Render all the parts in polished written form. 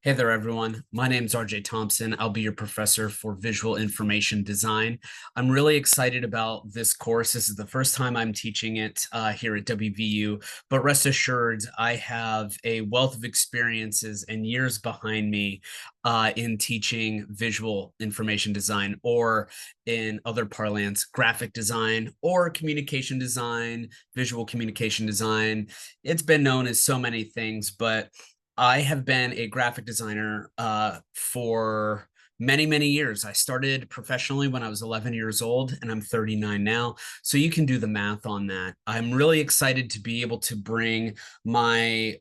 Hey there, everyone. My name is RJ Thompson. I'll be your professor for visual information design. I'm really excited about this course. This is the first time I'm teaching it here at WVU, but rest assured, I have a wealth of experiences and years behind me in teaching visual information design, or in other parlance, graphic design or communication design, visual communication design. It's been known as so many things, but I have been a graphic designer for many, many years. I started professionally when I was 11 years old, and I'm 39 now. So you can do the math on that. I'm really excited to be able to bring my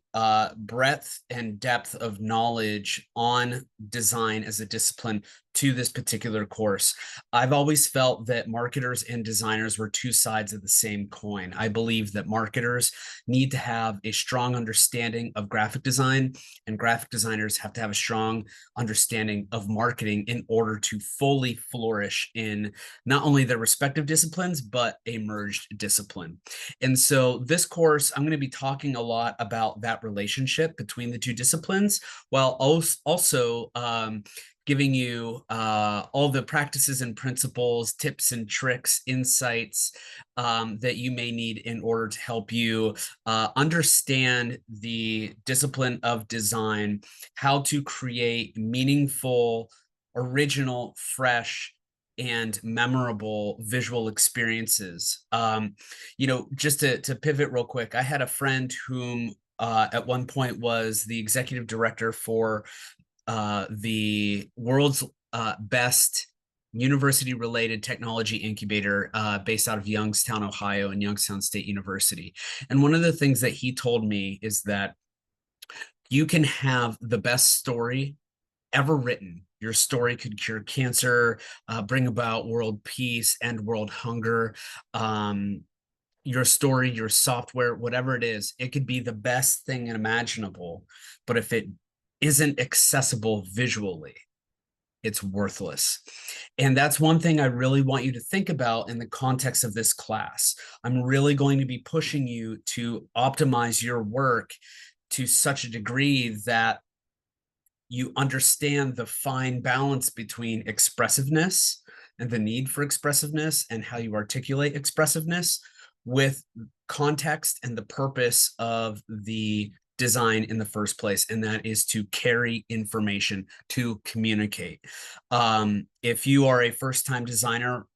breadth and depth of knowledge on design as a discipline to this particular course. I've always felt that marketers and designers were two sides of the same coin. I believe that marketers need to have a strong understanding of graphic design, and graphic designers have to have a strong understanding of marketing in order to fully flourish in not only their respective disciplines, but a merged discipline. And so this course, I'm going to be talking a lot about that relationship between the two disciplines, while also giving you all the practices and principles, tips and tricks, insights that you may need in order to help you understand the discipline of design, how to create meaningful, original, fresh, and memorable visual experiences. Just to pivot real quick, I had a friend whom at one point was the executive director for the world's best university-related technology incubator based out of Youngstown, Ohio, and Youngstown State University. And one of the things that he told me is that you can have the best story ever written. Your story could cure cancer, bring about world peace, end world hunger. Your story, your software, whatever it is, it could be the best thing imaginable. But if it isn't accessible visually, it's worthless. And that's one thing I really want you to think about in the context of this class. I'm really going to be pushing you to optimize your work to such a degree that you understand the fine balance between expressiveness and the need for expressiveness and how you articulate expressiveness with context and the purpose of the design in the first place, and that is to carry information, to communicate. If you are a first-time designer,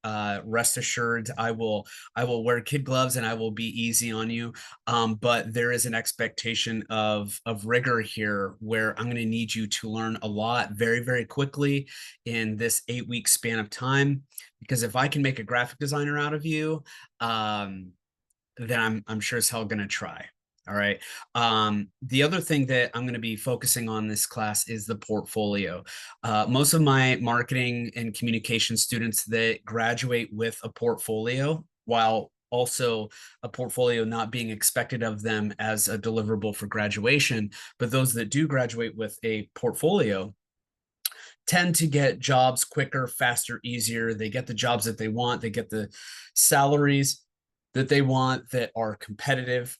rest assured I will wear kid gloves and I will be easy on you, but there is an expectation of rigor here, where I'm going to need you to learn a lot very, very quickly in this 8-week span of time, because if I can make a graphic designer out of you, then I'm sure as hell going to try. All right. The other thing that I'm going to be focusing on this class is the portfolio. Most of my marketing and communication students that graduate with a portfolio, while also a portfolio not being expected of them as a deliverable for graduation, but those that do graduate with a portfolio tend to get jobs quicker, faster, easier. They get the jobs that they want. They get the salaries that they want that are competitive.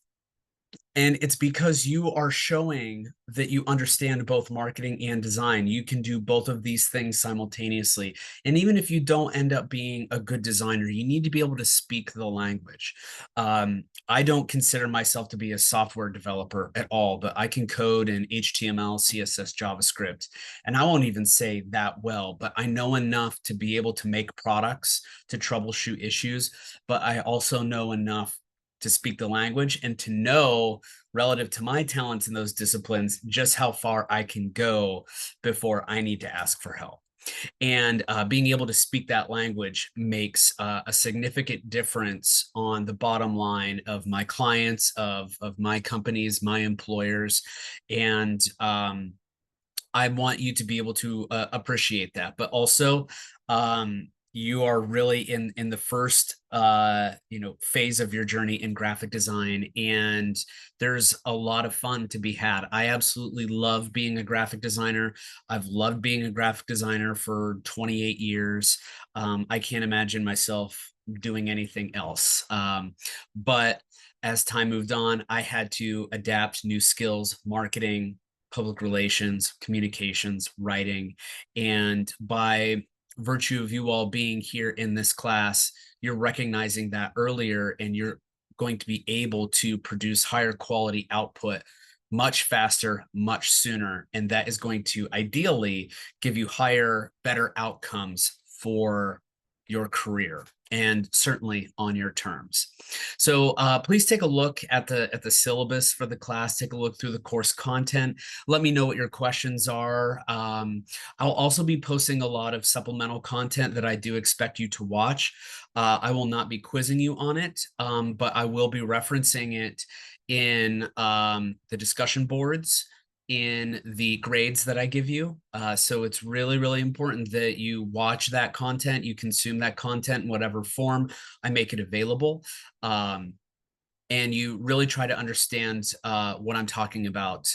And it's because you are showing that you understand both marketing and design. You can do both of these things simultaneously. And even if you don't end up being a good designer, you need to be able to speak the language. I don't consider myself to be a software developer at all, but I can code in HTML, CSS, JavaScript. And I won't even say that well, but I know enough to be able to make products, to troubleshoot issues. But I also know enough to speak the language and to know, relative to my talents in those disciplines, just how far I can go before I need to ask for help. And being able to speak that language makes a significant difference on the bottom line of my clients, of my companies, my employers. And I want you to be able to appreciate that. But also, you are really in the first phase of your journey in graphic design, and there's a lot of fun to be had. I absolutely love being a graphic designer. I've loved being a graphic designer for 28 years. I can't imagine myself doing anything else. But as time moved on, I had to adapt new skills, marketing, public relations, communications, writing. And by virtue of you all being here in this class, you're recognizing that earlier, and you're going to be able to produce higher quality output much faster, much sooner. And that is going to ideally give you higher, better outcomes for your career, and certainly on your terms. So please take a look at the syllabus for the class. Take a look through the course content. Let me know what your questions are. I'll also be posting a lot of supplemental content that I do expect you to watch. I will not be quizzing you on it, but I will be referencing it in the discussion boards, in the grades that I give you. So it's really, really important that you watch that content, you consume that content in whatever form I make it available. And you really try to understand what I'm talking about.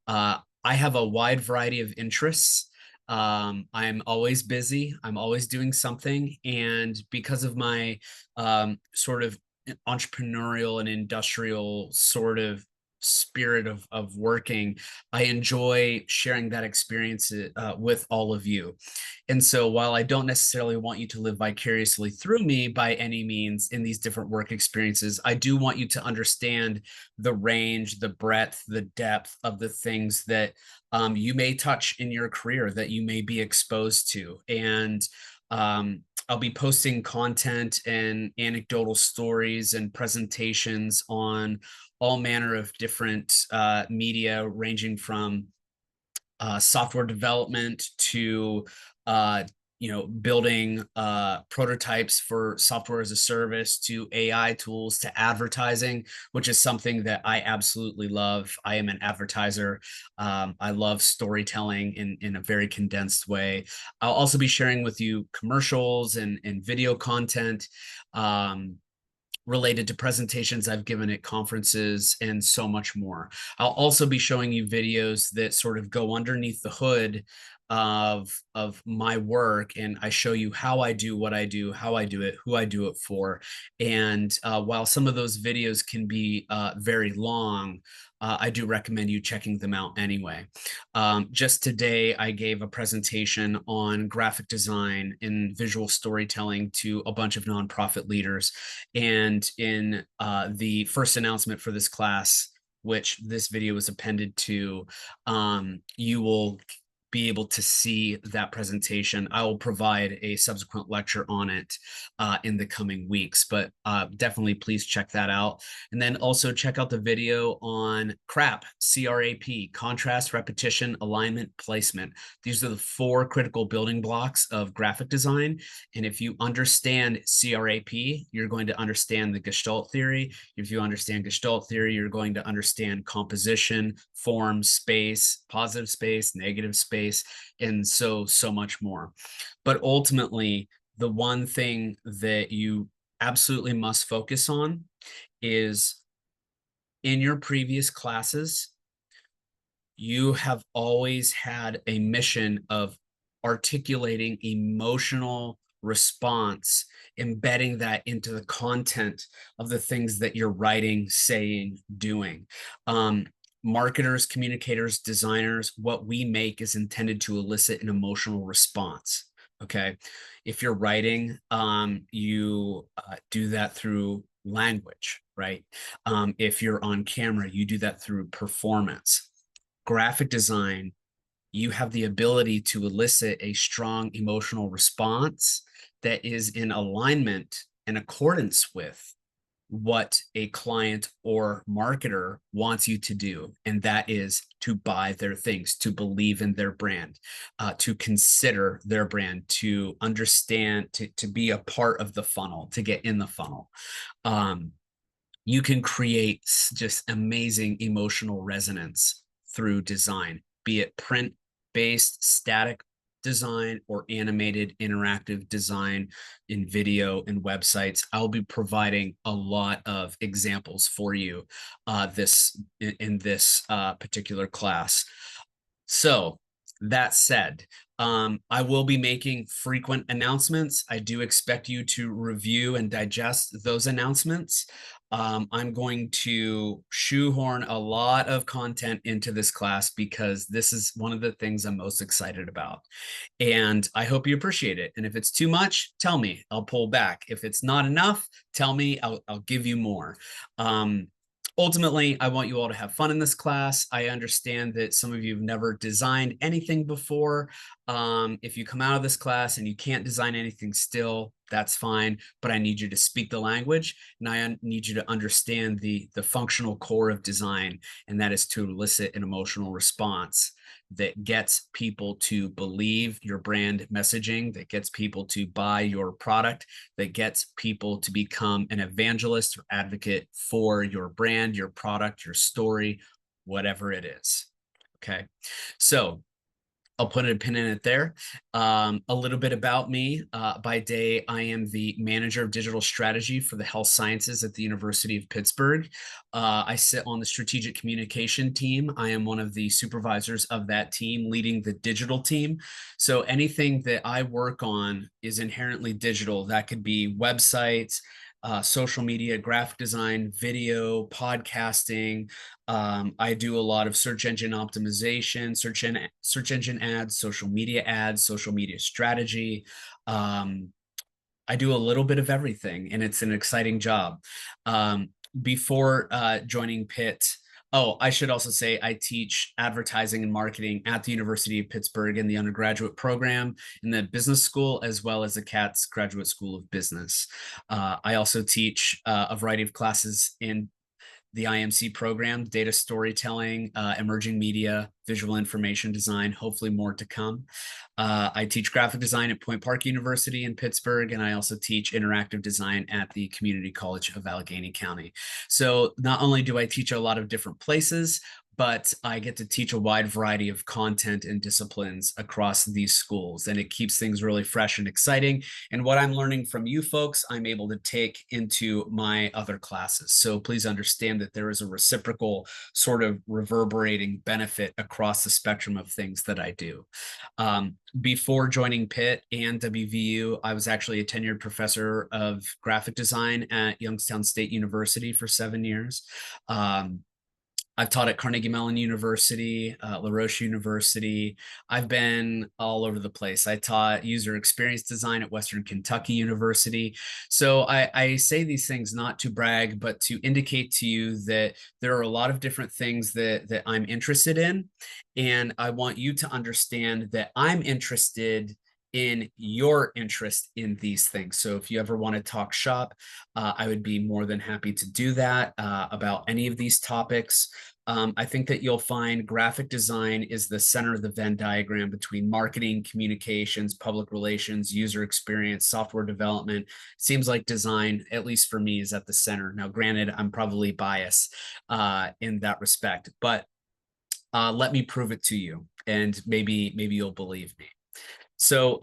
I have a wide variety of interests. I'm always busy. I'm always doing something. And because of my sort of entrepreneurial and industrial sort of spirit of working, I enjoy sharing that experience with all of you. And so while I don't necessarily want you to live vicariously through me by any means in these different work experiences, I do want you to understand the range, the breadth, the depth of the things that you may touch in your career, that you may be exposed to. And I'll be posting content and anecdotal stories and presentations on all manner of different media, ranging from software development to building prototypes for software as a service, to AI tools, to advertising, which is something that I absolutely love. I am an advertiser. I love storytelling in a very condensed way. I'll also be sharing with you commercials and video content related to presentations I've given at conferences, and so much more. I'll also be showing you videos that sort of go underneath the hood of my work, and I show you how I do what I do, how I do it, who I do it for. And while some of those videos can be very long, I do recommend you checking them out anyway. Just today, I gave a presentation on graphic design and visual storytelling to a bunch of nonprofit leaders. And in the first announcement for this class, which this video is appended to, you will be able to see that presentation. I will provide a subsequent lecture on it in the coming weeks, but definitely please check that out. And then also check out the video on CRAP, C-R-A-P, contrast, repetition, alignment, placement. These are the 4 critical building blocks of graphic design. And if you understand CRAP, you're going to understand the Gestalt theory. If you understand Gestalt theory, you're going to understand composition, form, space, positive space, negative space, and so much more. But ultimately, the one thing that you absolutely must focus on is, in your previous classes, you have always had a mission of articulating emotional response, embedding that into the content of the things that you're writing, saying, doing. Marketers, communicators, designers, what we make is intended to elicit an emotional response. Okay. If you're writing, you do that through language, right? If you're on camera, you do that through performance. Graphic design, you have the ability to elicit a strong emotional response that is in alignment and accordance with what a client or marketer wants you to do. And that is to buy their things, to believe in their brand, to consider their brand, to understand, to be a part of the funnel, to get in the funnel. You can create just amazing emotional resonance through design, be it print-based, static design, or animated interactive design in video and websites. I'll be providing a lot of examples for you in this particular class. So that said, I will be making frequent announcements. I do expect you to review and digest those announcements. I'm going to shoehorn a lot of content into this class because this is one of the things I'm most excited about. And I hope you appreciate it. And if it's too much, tell me, I'll pull back. If it's not enough, tell me, I'll give you more. Um, Ultimately, I want you all to have fun in this class. I understand that some of you have never designed anything before. If you come out of this class and you can't design anything still, that's fine, but I need you to speak the language and I need you to understand the functional core of design, and that is to elicit an emotional response that gets people to believe your brand messaging, that gets people to buy your product, that gets people to become an evangelist or advocate for your brand, your product, your story, whatever it is. Okay. So I'll put a pin in it there. A little bit about me. By day, I am the manager of digital strategy for the health sciences at the University of Pittsburgh. I sit on the strategic communication team. I am one of the supervisors of that team, leading the digital team. So anything that I work on is inherently digital. That could be websites, social media, graphic design, video, podcasting. I do a lot of search engine optimization, search engine ads, social media strategy. I do a little bit of everything, and it's an exciting job. Before joining Pitt, oh, I should also say I teach advertising and marketing at the University of Pittsburgh in the undergraduate program in the business school, as well as the CATS Graduate School of Business. I also teach a variety of classes in the IMC program, data storytelling, emerging media, visual information design, hopefully more to come. I teach graphic design at Point Park University in Pittsburgh, and I also teach interactive design at the Community College of Allegheny County. So not only do I teach a lot of different places, but I get to teach a wide variety of content and disciplines across these schools, and it keeps things really fresh and exciting. And what I'm learning from you folks, I'm able to take into my other classes. So please understand that there is a reciprocal sort of reverberating benefit across the spectrum of things that I do. Before joining Pitt and WVU, I was actually a tenured professor of graphic design at Youngstown State University for 7 years. I've taught at Carnegie Mellon University, La Roche University. I've been all over the place. I taught user experience design at Western Kentucky University. So I say these things not to brag, but to indicate to you that there are a lot of different things that I'm interested in. And I want you to understand that I'm interested in your interest in these things. So if you ever want to talk shop, I would be more than happy to do that about any of these topics. I think that you'll find graphic design is the center of the Venn diagram between marketing, communications, public relations, user experience, software development. Seems like design, at least for me, is at the center. Now, granted, I'm probably biased in that respect, but let me prove it to you, and maybe you'll believe me. So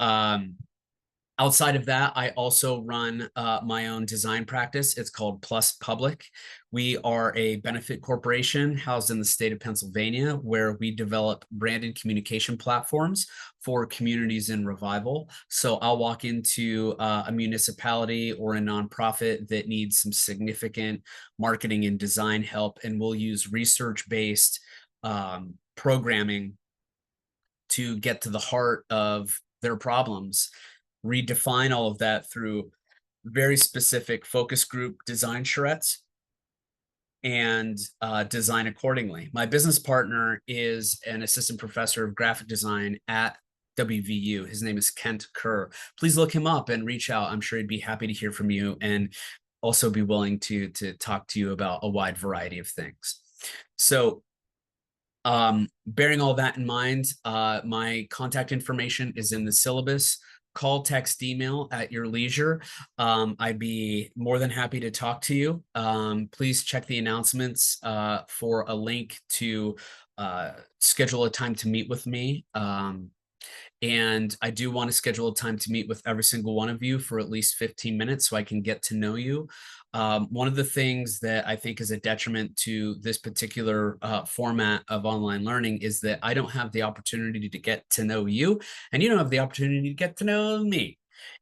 outside of that, I also run my own design practice. It's called Plus Public. We are a benefit corporation housed in the state of Pennsylvania, where we develop branded communication platforms for communities in revival. So I'll walk into a municipality or a nonprofit that needs some significant marketing and design help, and we'll use research-based programming to get to the heart of their problems, redefine all of that through very specific focus group design charrettes, and design accordingly. My business partner is an assistant professor of graphic design at WVU. His name is Kent Kerr. Please look him up and reach out. I'm sure he'd be happy to hear from you and also be willing to talk to you about a wide variety of things. So bearing all that in mind, my contact information is in the syllabus. Call, text, email at your leisure. I'd be more than happy to talk to you. Please check the announcements for a link to schedule a time to meet with me. And I do want to schedule a time to meet with every single one of you for at least 15 minutes so I can get to know you. One of the things that I think is a detriment to this particular format of online learning is that I don't have the opportunity to get to know you, and you don't have the opportunity to get to know me.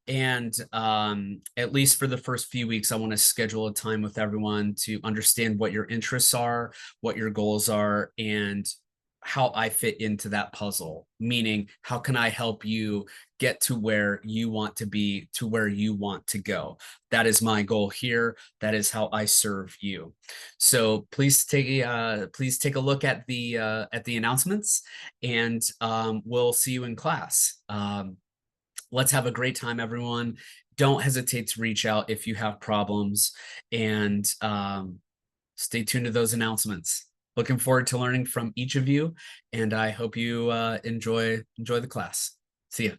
And at least for the first few weeks, I want to schedule a time with everyone to understand what your interests are, what your goals are, and how I fit into that puzzle. Meaning, how can I help you get to where you want to be, to where you want to go? That is my goal here. That is how I serve you. So please take a look at the announcements, and we'll see you in class. Let's have a great time, everyone. Don't hesitate to reach out if you have problems, and stay tuned to those announcements. Looking forward to learning from each of you, and I hope you enjoy the class. See you.